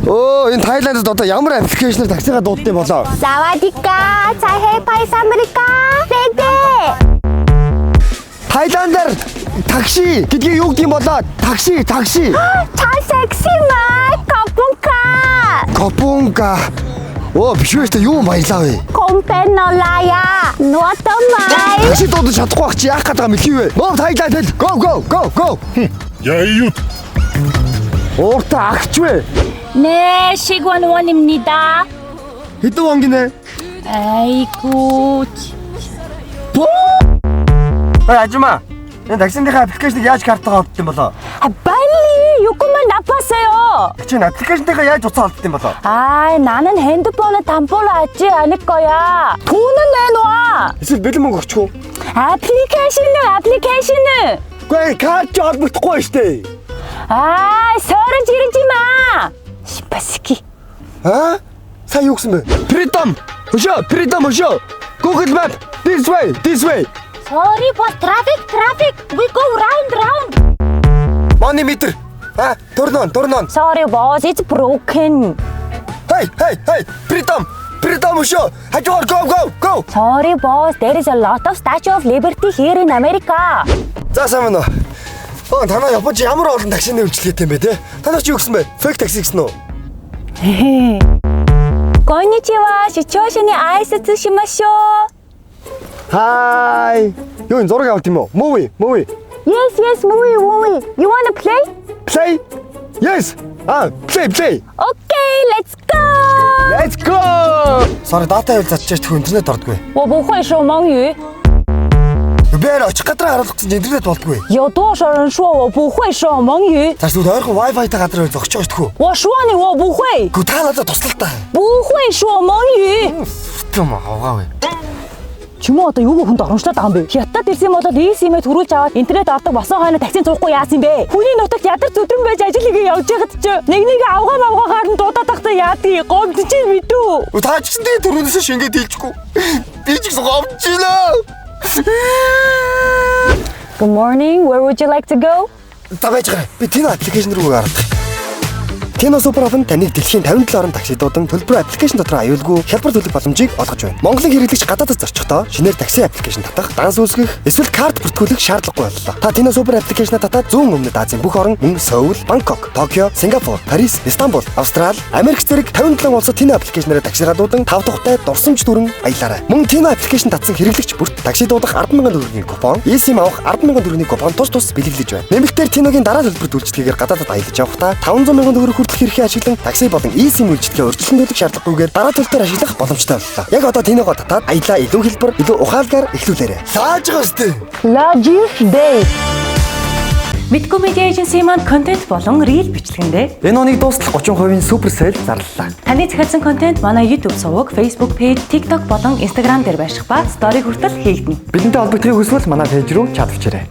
Оо, энэ Тайландд одоо ямар аппликейшнээр таксигаа дуудсан болоо? Савадика, цахэ пайсамрика, бэбэ. Тайландаар такси гэдгийг юу гэдэг юм болоо? Такси. Та секси маа, капунка. Копунка. Оо, биш үү та юу баялаа вэ? Компенолая, нуатамай. Такси дуудаж чадахгүй байх чи яах гээд байгаа мэлхий вэ? Мов Тайланд хэл. Go. Яа. Ууртаа агч вэ? 네, 시관원입니다. Хэдэн он гинэ? 아이고, Ажима. Энэ таксиныхаа аппликейшнийг яаж картагаа олдсон болоо? 빨리 요금만 납부하세요. Чи аппликейшнийхаа яаж утсаа олдсон болоо? 아, 나는 핸드폰에 담보로 하지 않을 거야. 돈은 내놔. Эсвэл бэлэн мөнгө өгчих үү? 애플리케이션을. Гүй карт ч холбогдохгүй штэ. 아, 서른 지르지 마. 시파스키. Аа? Сая юу гэсэн бэ? Freedom. Өшөө. Google Map. This way. Sorry, boss. Traffic. We go round. Money meter. Turn on. Sorry, boss. It's broken. Hey. Freedom өшөө. Хажуугаар go. Sorry, boss. There is a lot of Statue of Liberty here in America. За сайн байна уу? Танаа Японч ямар олон таксины үйлчлэгээтэй юм бэ те? Танаа чи юу гэсэн бэ? Fake taxi гэсэн үү? Konnichiwa. Shichoushini aisatsu shimashou. Hi. Юу энэ зураг авт юм уу? Movie. Yes, movie. You wanna play? Play? Yes. Play. Okay, let's go. Let's go. Sorry, дата хавь затчих тхүү интернет ордгүй. 我不会说蒙语。 Бээр очих гадраа харуулах гэж интернет болдгүй. 有多少人说我不会说蒙语？ Цааш нүд ойрхон Wi-Fi та гадраа зогсож байгаа тхүү. 我说你我不会， Гү та надад туслал та. 不会说蒙语。 Тэм авгаа вэ. Чүмээ одоо юу хүнд оромжлоод байгаа юм бэ? Хятад ирсэн болоод eSIM-ийг төрүүлж аваад интернет ордог босон хойно таксинд суухгүй яасан бэ? Хүний нутагт ядар зүдрэн байж ажил хийгээ явж байхад ч нэг авгаа дуудаад тахта яадгийг гомд чи мэдүү. Та ч гэсэн тэгээ түрүүнээс шингээд хэлчихгүй. Би ч гэсэн гомдж байна. Good morning. Where would you like to go? За байж гараа. Би Tino аппликейшн рүү гараад. Tino Super App нь таныг дэлхийн 57 орнд таксидуудын төлбөр аппликейшн дотор аюулгүй хялбар төлөх боломжийг олгож байна. Монголын хэрэглэгч гадаадд зорчихдоо шинээр такси аппликейшн татах, данс үүсгэх, эсвэл карт бүртгүүлэх шаардлагагүй боллоо. Та Tino Super аппликейшнаа татаад зүүн өмнөд Азийн бүх орн мөн Сөүл, Бангкок, Токио, Сингапур, Парис, Истанбул, Австрали, Америк зэрэг 57 улсад Tino аппликейшнаараа таксигаа дуудан 5 тухтай дурсамж дүрэн аялаарай. Мөн Tino аппликейшн татсан хэрэглэгч бүрт такси дуудах 10,000 төгрөгийн купон, eSIM авах 10,000 төгрөгийн купон тус бэлэглэж байна. Нэмэлтээр Tino-гийн дараа төлбөр үйлчилгээгээр гадаадд аялаж явахдаа 500,000 төгрөг хүртэлх хэрхээ ашиглан такси болон eSIM үйлчилгээ урьдчилан төлөх шаардлагагүйгээр дараа төлөлтөөр ашиглах боломжтой боллоо. Яг одоо Tino-го татаад аялаа илүү хэлбэр, илүү ухаалгаар эхлүүлээрэй. Зааж байгаа үстэй. Logic Day. Midco Media Agency маань контент болон рeel бичлэгэндээ энэ оныг дуустал 30% супер сейл зарлалаа. таны захиалсан контент манай YouTube суваг, Facebook page, TikTok болон Instagram дээр байших ба стори хүртэл хийгдэнэ. Бидэнтэй холбогдохыг хүсвэл манай пэйж рүү чат авчирэй.